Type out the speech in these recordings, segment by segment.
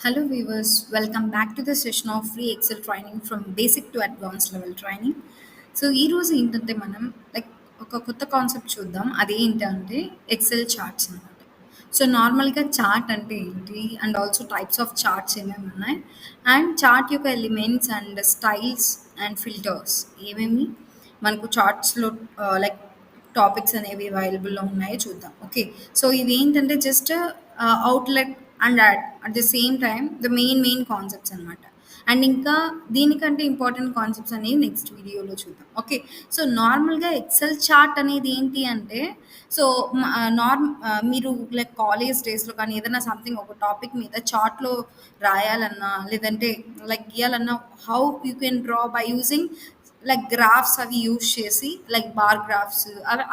Hello viewers, welcome back to the session of free Excel training from basic to advanced level training. So ఈరోజు ఏంటంటే మనం like ఒక కొత్త concept చూద్దాం. అదేంటంటే ఎక్సెల్ చార్ట్స్ అనమాట. సో నార్మల్గా చార్ట్ అంటే ఏంటి and also types of charts ఏమేమి ఉన్నాయి అండ్ చార్ట్ యొక్క elements and styles and filters ఏమేమి మనకు చార్ట్స్లో లైక్ టాపిక్స్ అనేవి అవైలబుల్‌లో ఉన్నాయో చూద్దాం. ఓకే. సో ఇవేంటంటే just outlet and at the same time the main concepts అనమాట. అండ్ ఇంకా దీనికంటే ఇంపార్టెంట్ కాన్సెప్ట్స్ అనేవి నెక్స్ట్ వీడియోలో చూద్దాం. ఓకే. సో నార్మల్‌గా ఎక్సెల్ చార్ట్ అనేది ఏంటి అంటే సో మీరు లైక్ కాలేజ్ డేస్‌లో కానీ ఏదైనా సంథింగ్ ఒక టాపిక్ మీద చార్ట్‌లో రాయాలన్నా లేదంటే లైక్ గీయాలన్నా how you can draw by using like graphs అవి యూజ్ చేసి లైక్ బార్ గ్రాఫ్స్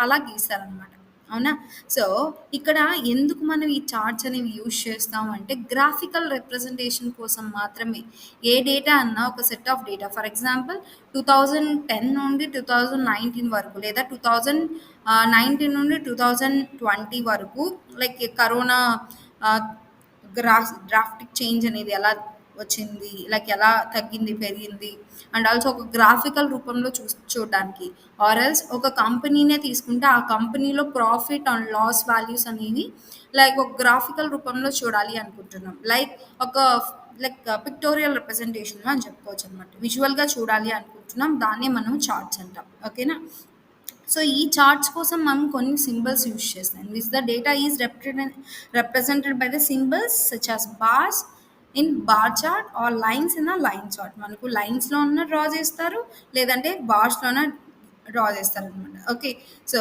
అలా గీసారనమాట. అవునా? సో ఇక్కడ ఎందుకు మనం ఈ చార్ట్స్ అనేవి యూజ్ చేస్తాం అంటే గ్రాఫికల్ రిప్రజెంటేషన్ కోసం మాత్రమే. ఏ డేటా అన్నా ఒక set of data for example 2010 నుండి 2019 వరకు లేదా 2019 నుండి 2020 వరకు లైక్ కరోనా ఆహ్, డ్రాఫ్టిక్ చేంజ్ అనేది ఎలా వచ్చింది, లైక్ ఎలా తగ్గింది, పెరిగింది అండ్ ఆల్సో ఒక గ్రాఫికల్ రూపంలో చూడడానికి ఆర్ ఎల్స్ ఒక కంపెనీనే తీసుకుంటే ఆ కంపెనీలో ప్రాఫిట్ అండ్ లాస్ వాల్యూస్ అనేవి లైక్ ఒక గ్రాఫికల్ రూపంలో చూడాలి అనుకుంటున్నాం. ఒక లైక్ పిక్టోరియల్ రిప్రజెంటేషన్ అని చెప్పుకోవచ్చు అనమాట. విజువల్గా చూడాలి అనుకుంటున్నాం, దాన్నే మనం చార్ట్స్ అంటాం. ఓకేనా? సో ఈ చార్ట్స్ కోసం మనం కొన్ని సింబల్స్ యూజ్ చేస్తాం which the data is represented by the symbols such as bars in bar chart or lines in a line chart. మనకు లైన్స్లో ఉన్న డ్రా చేస్తారు లేదంటే బార్స్లోన డ్రా చేస్తారు అనమాట. ఓకే. సో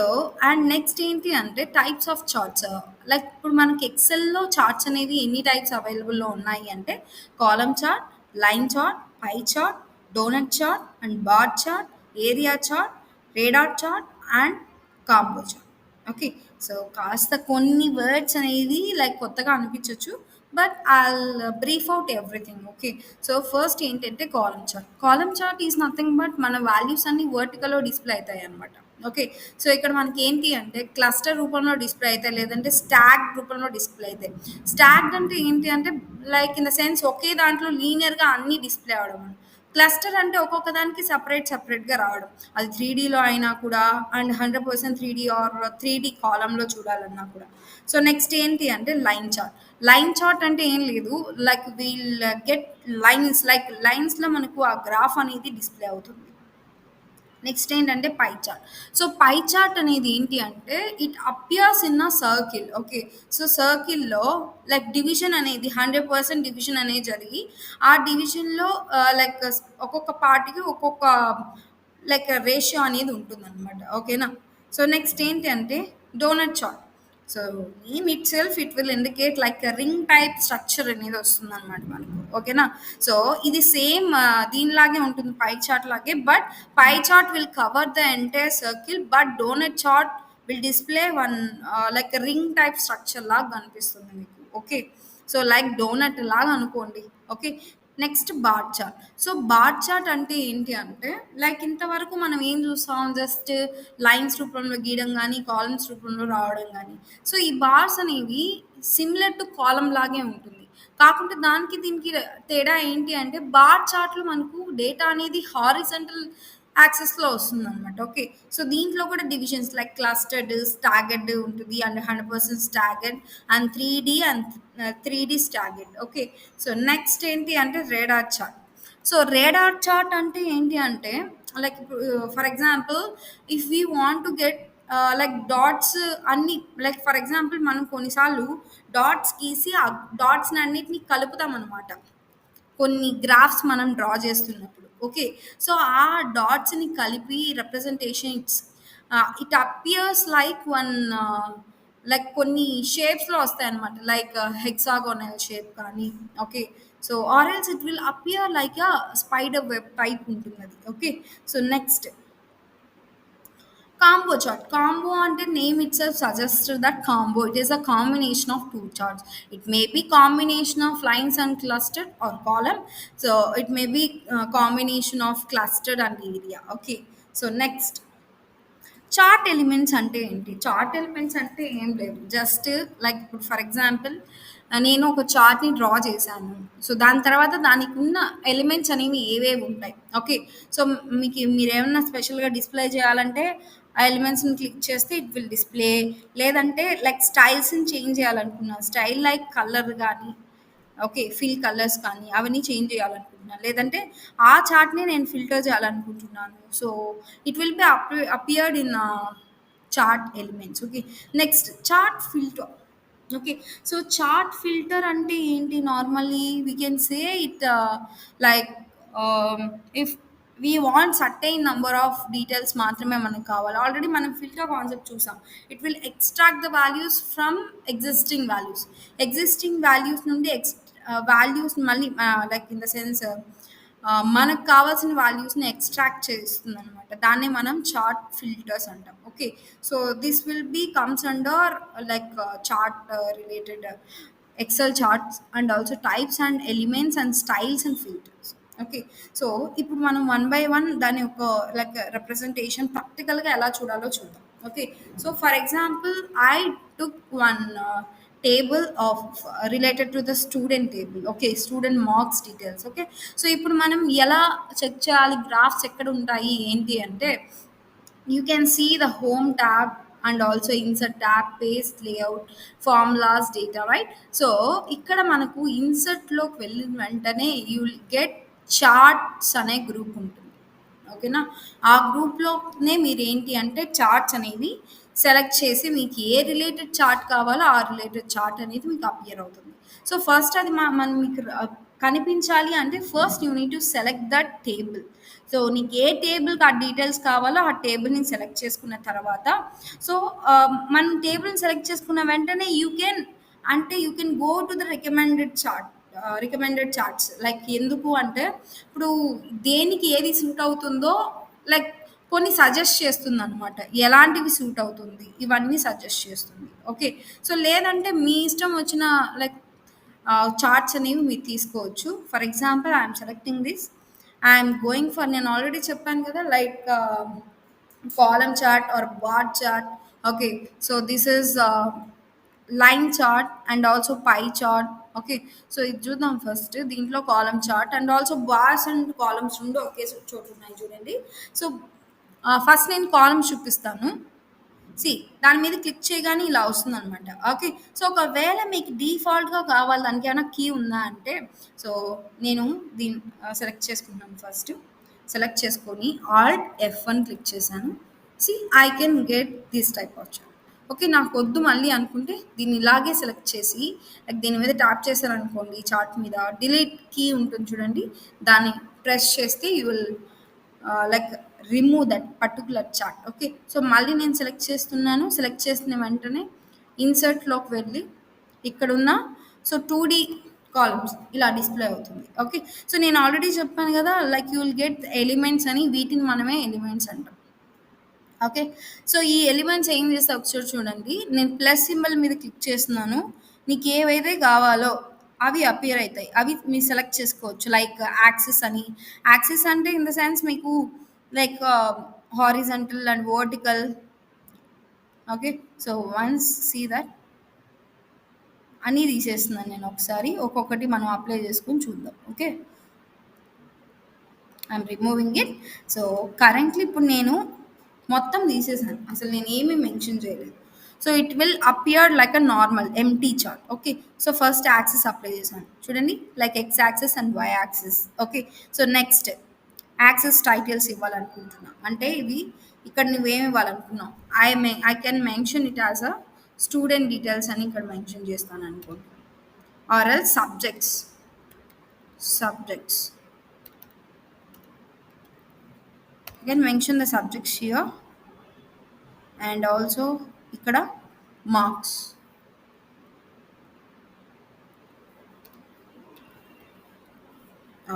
అండ్ నెక్స్ట్ ఏంటి అంటే టైప్స్ ఆఫ్ చార్ట్స్. లైక్ ఇప్పుడు మనకి ఎక్సెల్లో చార్ట్స్ అనేవి ఎన్ని టైప్స్ అవైలబుల్లో ఉన్నాయి అంటే column chart, line chart, pie chart, donut chart and bar chart, area chart, radar chart and combo chart. Okay. So కాస్త కొన్ని వర్డ్స్ అనేది లైక్ కొత్తగా అనిపించవచ్చు but I'll brief out everything. Okay. So first ఏంటంటే column chart. Column chart is nothing but మన values అన్ని వర్టికల్లో display అవుతాయి అనమాట. ఓకే. సో ఇక్కడ మనకి ఏంటి అంటే క్లస్టర్ రూపంలో డిస్ప్లే అవుతాయి లేదంటే స్టాక్ రూపంలో డిస్ప్లే అవుతాయి. స్టాక్డ్ అంటే ఏంటి అంటే లైక్ ఇన్ ద సెన్స్ ఒకే దాంట్లో లీనియర్గా అన్ని డిస్ప్లే అవడం. క్లస్టర్ అంటే ఒక్కొక్క దానికి సపరేట్గా రావడం. అది 3డీలో అయినా కూడా అండ్ 100% 3డీ ఆర్ 3డీ కాలంలో చూడాలన్నా కూడా. సో నెక్స్ట్ ఏంటి అంటే లైన్ చార్ట్. లైన్ చార్ట్ అంటే ఏం లేదు like we'll get lines like లైన్స్లో మనకు ఆ గ్రాఫ్ అనేది డిస్ప్లే అవుతుంది. నెక్స్ట్ ఏంటంటే pie chart. So pie chart అనేది ఏంటి అంటే it appears in a circle. Okay. So సర్కిల్లో లైక్ డివిజన్ అనేది 100% డివిజన్ అనేది జరిగి ఆ డివిజన్లో లైక్ ఒక్కొక్క పార్ట్కి ఒక్కొక్క లైక్ రేషియో అనేది ఉంటుందన్నమాట. ఓకేనా? సో నెక్స్ట్ ఏంటి అంటే donut chart. So name itself it will indicate like ring type structure అనేది వస్తుందన్నమాట మనకు. ఓకేనా? సో ఇది సేమ్ దీనిలాగే ఉంటుంది పై చార్ట్ లాగే but pie chart will cover the entire circle but donut chart will display one like ring type structure లాగా కనిపిస్తుంది మీకు. ఓకే. సో లైక్ డోనట్ లాగా అనుకోండి. Okay. Next bar chart. So bar chart అంటే ఏంటి అంటే like ఇంతవరకు మనం ఏం చూస్తాం జస్ట్ లైన్స్ రూపంలో గీయడం కానీ కాలమ్స్ రూపంలో రావడం కానీ. సో ఈ బార్స్ అనేవి సిమిలర్ టు కాలం లాగే ఉంటుంది. కాకుంటే దానికి దీనికి తేడా ఏంటి అంటే బార్ చార్ట్లో మనకు డేటా అనేది హారిజంటల్ యాక్సెస్లో వస్తుందన్నమాట. ఓకే. సో దీంట్లో కూడా డివిజన్స్ లైక్ క్లస్టర్డ్, స్టాగర్డ్ ఉంటుంది and 100% staggered and 3డీ and 3డీ staggered. Okay. So next ఏంటి అంటే radar chart. So radar chart అంటే ఏంటి అంటే లైక్ ఇప్పుడు for example if we want to get like dots అన్ని లైక్ ఫర్ ఎగ్జాంపుల్ మనం కొన్నిసార్లు డాట్స్ గీసి ఆ డాట్స్ అన్నిటిని కలుపుతాం అనమాట కొన్ని గ్రాఫ్స్ మనం డ్రా చేస్తున్నప్పుడు. ఓకే. సో ఆ డాట్స్ని కలిపి representation it appears like one like కొన్ని షేప్స్లో వస్తాయి అనమాట లైక్ హెక్సాగోనల్ షేప్ కానీ. Okay. So or else it will appear like a spider web type ఉంటుంది అది. Okay. So next Combo chart. Combo under name itself suggests that combo. It is a combination of two charts. It may be combination of lines and clustered or column. So it may be combination of clustered and area. Okay. So next. Chart elements అంటే ఏంటి? Chart elements అంటే ఏం లేదు. Just like ఇప్పుడు for example నేను ఒక చార్ట్‌ని draw చేశాను. So, దాని తర్వాత దానికున్న ఎలిమెంట్స్ అనేవి ఏవేవి ఉంటాయి. ఓకే. సో, మీరేమన్నా స్పెషల్‌గా డిస్‌ప్లే చేయాలంటే ఆ ఎలిమెంట్స్‌ని క్లిక్ చేస్తే ఇట్ విల్ డిస్‌ప్లే. లేదంటే లైక్ స్టైల్స్‌ని చేంజ్ చేయాలనుకున్నా, స్టైల్ లైక్ కలర్ గాని, ఓకే. ఫిల్ కలర్స్ కానీ అవన్నీ చేంజ్ చేయాలనుకుంటున్నాను. లేదంటే ఆ చార్ట్‌ని నేను ఫిల్టర్ చేయాలనుకుంటున్నాను. So, it will be appeared in chart elements. Okay. Next chart filter. Okay. So, chart filter అంటే ఏంటి? Normally we can say it like if we want certain number of details మాత్రమే మనకు కావాలి. ఆల్రెడీ మనం filter concept చూసాం. It will extract the values from existing values. Existing values నుండి values మళ్ళీ like in the sense మనకు కావాల్సిన వాల్యూస్‌ని ఎక్స్ట్రాక్ట్ చేస్తుందనమాట. దాన్నే మనం చార్ట్ ఫిల్టర్స్ అంటాం. Okay. So, this will be comes under like chart related Excel charts and also types and elements and styles and filters. Okay. So, ఇప్పుడు మనం వన్ బై వన్ దాని యొక్క లైక్ రిప్రజెంటేషన్ ప్రాక్టికల్‌గా ఎలా చూడాలో చూద్దాం. Okay. So, for example I took one table of related to the student table. Okay. Student marks details. Okay. So, ఇప్పుడు మనం ఎలా చెక్ చేయాలి? గ్రాఫ్స్ ఎక్కడ ఉంటాయి? ఏంటి అంటే you can see the home tab and also insert tab, paste layout, formulas, data, right? So ఇక్కడ మనకు ఇన్సర్ట్ లోకి వెళ్ళిన వెంటనే యూ విల్ గెట్ చార్ట్స్ అనే గ్రూప్ ఉంటుంది. ఓకేనా? ఆ గ్రూప్‌లోనే మీరేంటి అంటే చార్ట్స్ అనేవి సెలెక్ట్ చేసి మీకు ఏ రిలేటెడ్ చార్ట్ కావాలో ఆ రిలేటెడ్ చార్ట్ అనేది మీకు అపియర్ అవుతుంది. సో, ఫస్ట్ అది మనం మీకు కనిపించాలి అంటే first you need to select that table. So, నీకు ఏ టేబుల్‌కి ఆ డీటెయిల్స్ కావాలో ఆ టేబుల్‌ని సెలెక్ట్ చేసుకున్న తర్వాత సో, మనం టేబుల్‌ని సెలెక్ట్ చేసుకున్న వెంటనే you can go to the recommended charts. Like ఎందుకు అంటే ఇప్పుడు దేనికి ఏది సూట్ అవుతుందో లైక్ కొన్ని సజెస్ట్ చేస్తుందనమాట. ఎలాంటివి సూట్ అవుతుంది ఇవన్నీ సజెస్ట్ చేస్తుంది. ఓకే. సో, లేదంటే మీ ఇష్టం వచ్చిన లైక్ చార్ట్స్ అనేవి మీరు తీసుకోవచ్చు. For example I'm selecting this. I'm going for నేను ఆల్రెడీ చెప్పాను కదా like column chart or bar chart. Okay. So, this is line chart and also pie chart. Okay. So, ఇది చూద్దాం ఫస్ట్. దీంట్లో column chart and also bars and columns 2 ఒకే చోట ఉన్నాయి చూడండి. సో, ఫస్ట్ నేను కాలమ్స్ చూపిస్తాను. సీ దాని మీద క్లిక్ చేయగానే ఇలా వస్తుందనమాట. ఓకే. సో, ఒకవేళ మీకు డిఫాల్ట్‌గా కావాలి దానికేమైనా కీ ఉందా అంటే సో, నేను సెలెక్ట్ చేసుకుంటున్నాను ఫస్ట్. సెలెక్ట్ చేసుకొని ఆల్ట్ F1 క్లిక్ చేశాను. See I can get this type of chart. Okay. నాకొద్దు మళ్ళీ అనుకుంటే దీన్ని ఇలాగే సెలెక్ట్ చేసి లైక్ దీని మీద ట్యాప్ చేశారనుకోండి చార్ట్ మీద డిలీట్ కీ ఉంటుంది చూడండి. దాన్ని ప్రెస్ చేస్తే you will like remove that particular chart. Okay. So, మళ్ళీ నేను సెలెక్ట్ చేస్తున్నాను. సెలెక్ట్ చేసిన వెంటనే ఇన్సర్ట్‌లోకి వెళ్ళి ఇక్కడున్న సో, 2D కాలమ్స్ ఇలా డిస్‌ప్లే అవుతుంది. ఓకే. సో, నేను ఆల్రెడీ చెప్పాను కదా like you will get elements అని వీటిని మనమే ఎలిమెంట్స్ అంటాం. ఓకే. సో, ఈ ఎలిమెంట్స్ ఏం చేస్తాయి ఒకసారి చూడండి. నేను ప్లస్ సింబల్ మీద క్లిక్ చేస్తున్నాను. మీకు ఏవైతే కావాలో అవి అపియర్ అయితాయి. అవి మీరు సెలెక్ట్ చేసుకోవచ్చు. లైక్ యాక్సిస్ అని. యాక్సిస్ అంటే ఇన్ ద సెన్స్ మీకు like horizontal and vertical. Okay. So, once see that అన్నీ తీసేస్తున్నాను నేను ఒకసారి. ఒక్కొక్కటి మనం అప్లై చేసుకొని చూద్దాం. Okay. I'm removing it. So, currently ఇప్పుడు నేను మొత్తం తీసేసాను. అసలు నేను ఏమి మెన్షన్ చేయలేదు. So, it will appear like a normal empty chart. Okay. So, first axis apply చేశాను. చూడండి like X axis and Y axis. Okay. So, next axis titles ఇవ్వాలనుకుంటున్నా. అంటే ఇవి ఇక్కడ నువ్వేమి ఇవ్వాలనుకున్నావు. I can mention it as a student details అని ఇక్కడ మెన్షన్ చేస్తాను అనుకోండి. Or else subjects. You can mention the subjects here and also ఇక్కడ మార్క్స్.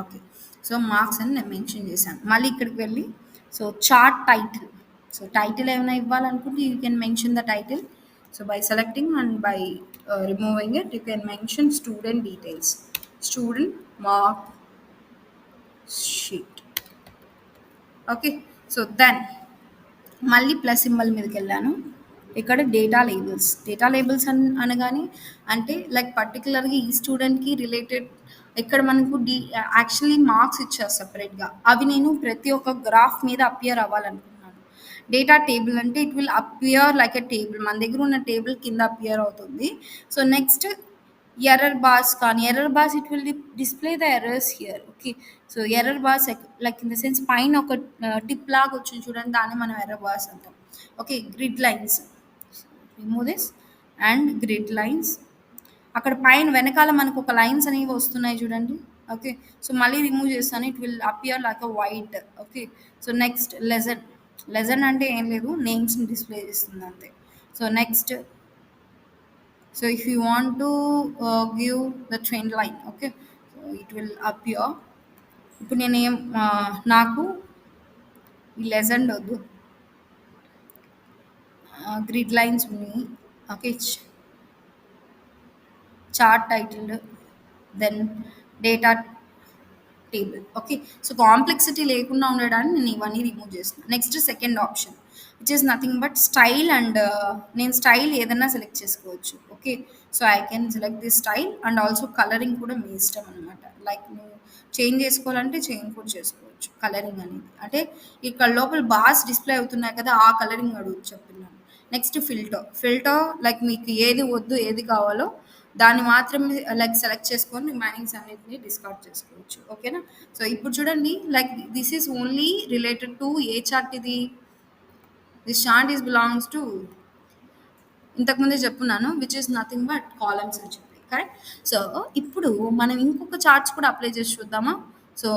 ఓకే. సో, మార్క్స్ అని నేను మెన్షన్ చేశాను. మళ్ళీ ఇక్కడికి వెళ్ళి so, chart title. So, title ఏమైనా ఇవ్వాలనుకుంటే you can mention the title. So, by selecting and by removing it you can mention student details. Student mark sheet. Okay. So, then మళ్ళీ plus symbol మీదకి వెళ్ళాను. ఇక్కడ డేటా లేబుల్స్ అనగానే అంటే like పర్టికులర్గా ఈ స్టూడెంట్కి రిలేటెడ్ ఇక్కడ మనకు యాక్చువల్లీ మార్క్స్ ఇచ్చారు సపరేట్గా, అవి నేను ప్రతి ఒక్క గ్రాఫ్ మీద అపియర్ అవ్వాలనుకున్నాను. డేటా టేబుల్ అంటే it will appear like a table, మన దగ్గర ఉన్న టేబుల్ కింద అపియర్ అవుతుంది. సో నెక్స్ట్ ఎర్రర్ బార్స్ కానీ, error bars it will display the errors here. Okay, so error bars like in the sense పైన ఒక tip లాగా వచ్చింది చూడండి, దాన్ని మనం ఎర్రర్ బార్స్ అంటాం. Okay, grid lines, remove this and grid lines. అక్కడ పైన వెనకాల మనకు ఒక లైన్స్ అనేవి వస్తున్నాయి చూడండి. ఓకే, సో మళ్ళీ రిమూవ్ చేస్తాను, it will appear like a white. Okay, so next legion అంటే ఏం లేదు, నేమ్స్ని డిస్ప్లే చేస్తుంది అంతే. So next, so if you want to give the trend line, okay, so it will appear. ఇప్పుడు నేను నాకు ఈ లెజెండ్ వద్దు, గ్రిడ్ లైన్స్ ఉన్నాయి. Okay, chart title, then data table. Okay, so complexity లేకుండా ఉండడానికి నేను ఇవన్నీ రిమూవ్ చేస్తున్నాను. Next second option which is nothing but style, and నేను స్టైల్ ఏదైనా సెలెక్ట్ చేసుకోవచ్చు. Okay, so I can select the style and also colouring కూడా మీ ఇష్టం అనమాట. లైక్ నువ్వు చేంజ్ చేసుకోవాలంటే చేంజ్ కూడా చేసుకోవచ్చు కలరింగ్ అనేది. అంటే ఇక్కడ లోపల బార్స్ డిస్ప్లే అవుతున్నాయి కదా, ఆ కలరింగ్ అడుగు చెప్తున్నాను. నెక్స్ట్ ఫిల్టర్ లైక్ మీకు ఏది వద్దు ఏది కావాలో దాన్ని మాత్రమే లైక్ సెలెక్ట్ చేసుకొని రిమైనింగ్స్ అన్నిటిని డిస్కార్డ్ చేసుకోవచ్చు. ఓకేనా, సో ఇప్పుడు చూడండి, like this is only related to a chart ఇది, this chart is belongs to, ఇంతకుముందే చెప్పున్నాను, which is nothing but columns అని చెప్పి, కరెక్ట్. సో ఇప్పుడు మనం ఇంకొక చార్ట్స్ కూడా అప్లై చేసి చూద్దామా. సో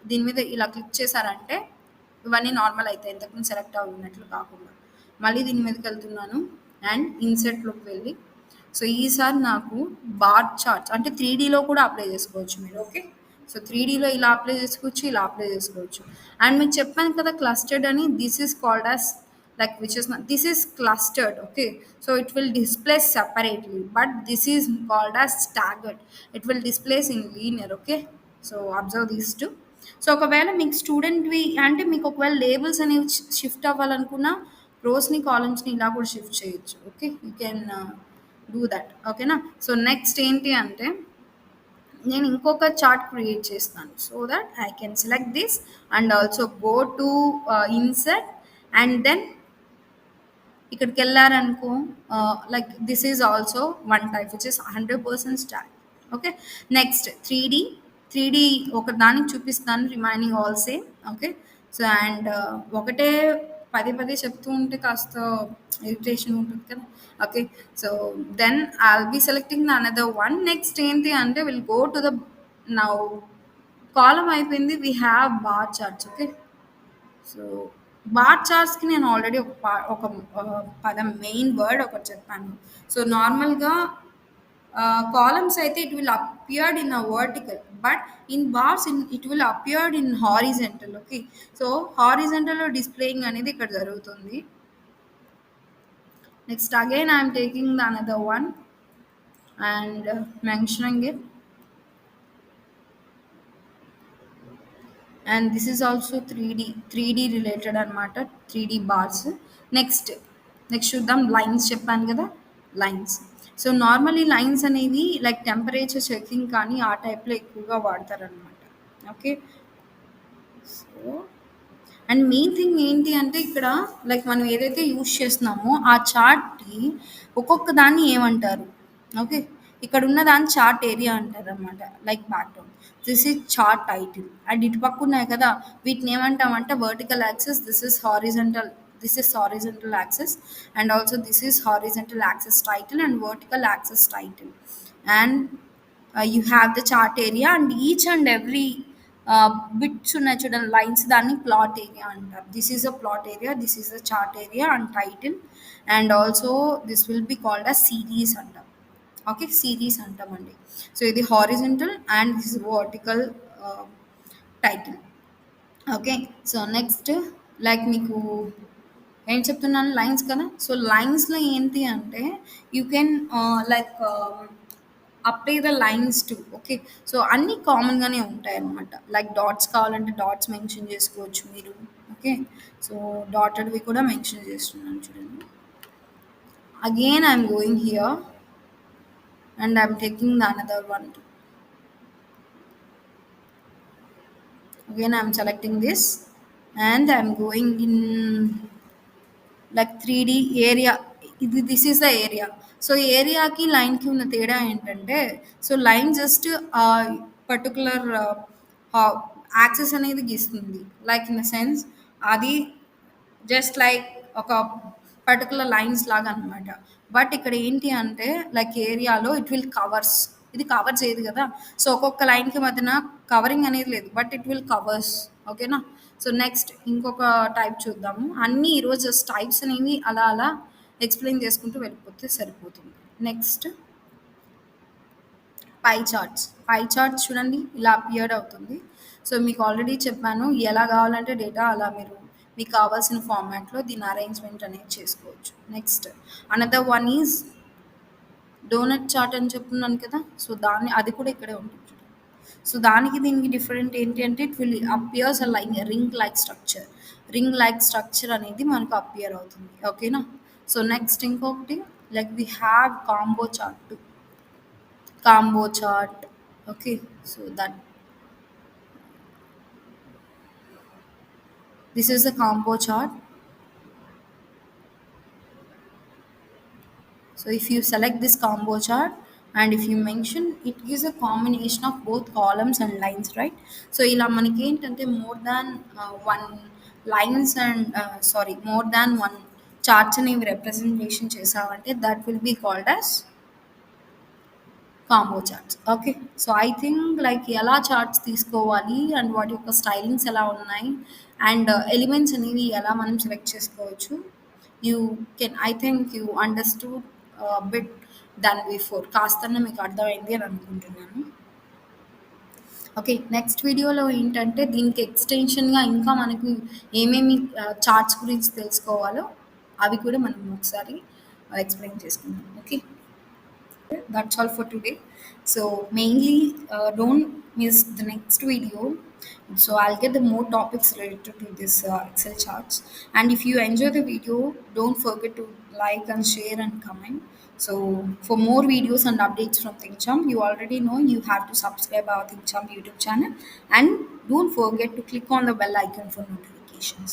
దీని మీద ఇలా క్లిక్ చేశారంటే ఇవన్నీ నార్మల్ అవుతాయి, ఇంతకుముందు సెలెక్ట్ అవుతున్నట్లు కాకుండా. మళ్ళీ దీని మీదకి వెళ్తున్నాను అండ్ ఇన్సెట్లోకి వెళ్ళి, సో ఈసారి నాకు బార్ చార్ట్స్ అంటే 3Dలో కూడా అప్లై చేసుకోవచ్చు మీరు. ఓకే, సో 3Dలో ఇలా అప్లై చేసుకోవచ్చు, ఇలా అప్లై చేసుకోవచ్చు. అండ్ మీకు చెప్పాను కదా క్లస్టర్డ్ అని, this is called as like which is not, this is clustered. Okay, so it will display separately, but this is called as staggered, it will displays in linear. Okay, so observe these two. So ఒకవేళ మీకు స్టూడెంట్వి అంటే మీకు ఒకవేళ labels అనేవి shift అవ్వాలనుకున్నా రోస్ని కాలమ్స్ని ఇలా కూడా shift చేయొచ్చు. Okay, you can do that. ఓకేనా, సో నెక్స్ట్ ఏంటి అంటే నేను ఇంకొక చార్ట్ క్రియేట్ చేస్తాను, so that I can select this and also go to insert and then ఇక్కడికి వెళ్ళారనుకో, like this is also one type which is 100% stack. Okay, next three D ఒక దానికి చూపిస్తాను, remaining all same. Okay, so and ఒకటే పదే చెప్తూ ఉంటే కాస్త ఇరిటేషన్ ఉంటుంది కదా. Okay, so then I'll be selecting the another one. Next ఏంటి అంటే will go to the now column అయిపోయింది, we have bar charts. Okay, so bar చార్ట్స్కి నేను ఆల్రెడీ ఒక పదం మెయిన్ వర్డ్ ఒకటి చెప్పాను. సో నార్మల్గా కాలమ్స్ అయితే it will appeared in a vertical, but in bars it will appeared in horizontal. Okay, so హారిజెంటల్లో డిస్ప్లేయింగ్ అనేది ఇక్కడ జరుగుతుంది. Next again I'm taking the another one and mentioning it, and this is also 3D related అనమాట, 3D bars. Next చూద్దాం lines, చెప్పాను కదా lines. So normally lines అనేవి like temperature checking కానీ ఆ టైప్లో ఎక్కువగా వాడతారనమాట. Okay, so and main thing ఏంటి అంటే ఇక్కడ లైక్ మనం ఏదైతే యూజ్ చేస్తున్నామో ఆ చార్ట్కి ఒక్కొక్క దాన్ని ఏమంటారు. ఓకే, ఇక్కడ ఉన్న దాన్ని చార్ట్ ఏరియా అంటారు అనమాట, like background. This is chart title and ఇటు పక్క ఉన్నాయి కదా వీటిని ఏమంటామంటే vertical access, this is horizontal access and also this is horizontal access title and vertical access title. And you have the chart area and each and every bits ఉన్నాయి చూడండి lines, దాన్ని plot area అంటారు. This is a plot area, this is a chart area and title and also this will be called a series అంటాం. Okay, series అంటామండి. So ఇది horizontal and this vertical title. Okay, so next like మీకు ఏం చెప్తున్నాను lines కదా. So లైన్స్లో ఏంటి అంటే you can like apply the lines to. Okay, so అన్నీ కామన్గానే ఉంటాయి అన్నమాట. లైక్ డాట్స్ కావాలంటే డాట్స్ మెన్షన్ చేసుకోవచ్చు మీరు. ఓకే, సో డాటెడ్వి కూడా మెన్షన్ చేస్తున్నాను చూడండి. Again, I'm going here and I'm taking the another one. Again, I'm selecting this and I'm going in like 3D area. This is the area. So area ki line ki ఉన్న తేడా ఏంటంటే so line just particular access అనేది గీస్తుంది like in the sense అది just like ఒక particular lines లాగా అనమాట. But ఇక్కడ ఏంటి అంటే లైక్ ఏరియాలో ఇట్ విల్ కవర్స్, ఇది కవర్ చేయదు కదా. సో ఒక్కొక్క లైన్కి మధ్యన కవరింగ్ అనేది లేదు బట్ ఇట్ విల్ కవర్స్. ఓకేనా. సో నెక్స్ట్ ఇంకొక టైప్ చూద్దాము. అన్నీ ఈరోజు జస్ట్ టైప్స్ అనేవి అలా అలా ఎక్స్ప్లెయిన్ చేసుకుంటూ వెళ్ళిపోతే సరిపోతుంది. నెక్స్ట్ పై చార్ట్స్ చూడండి ఇలా అపియర్డ్ అవుతుంది. సో మీకు ఆల్రెడీ చెప్పాను ఎలా కావాలంటే డేటా అలా మీరు మీకు కావాల్సిన ఫార్మాట్లో దీని అరేంజ్మెంట్ అనేది చేసుకోవచ్చు. Next another one is donut chart అని చెప్తున్నాను కదా. సో అది కూడా ఇక్కడే ఉంటుంది. సో దానికి దీనికి డిఫరెంట్ ఏంటి అంటే it will appears like ring like structure అనేది మనకు అపియర్ అవుతుంది. ఓకేనా. సో నెక్స్ట్ ఇంకొకటి like we have combo chart. Okay, so that this is the combo chart. So if you select this combo chart and if you mention, it gives a combination of both columns and lines, right? So ఇలా మనకి ఏంటంటే one lines and more than one charts అనేవి representation చేసామంటే that will be called as combo charts. Okay. So I think like ఎలా charts తీసుకోవాలి and వాటి యొక్క stylings ఎలా ఉన్నాయి అండ్ ఎలిమెంట్స్ అనేవి ఎలా మనం సెలెక్ట్ చేసుకోవచ్చు. You I think you understood bit done before. కాస్తన్నా మీకు అర్థమైంది అని అనుకుంటున్నాను. ఓకే. నెక్స్ట్ వీడియోలో ఏంటంటే దీనికి ఎక్స్టెన్షన్గా ఇంకా మనకు ఏమేమి చార్ట్స్ గురించి తెలుసుకోవాలో అవి కూడా మనం ఒకసారి ఎక్స్ప్లెయిన్ చేసుకుందాం. Okay. That's all for today. So mainly don't miss the next video. So I'll get the more topics related to this Excel charts. And if you enjoy the video, don't forget to like and share and comment. So for more videos and updates from ThinkJump, you already know you have to subscribe our ThinkJump YouTube channel and don't forget to click on the bell icon for notifications.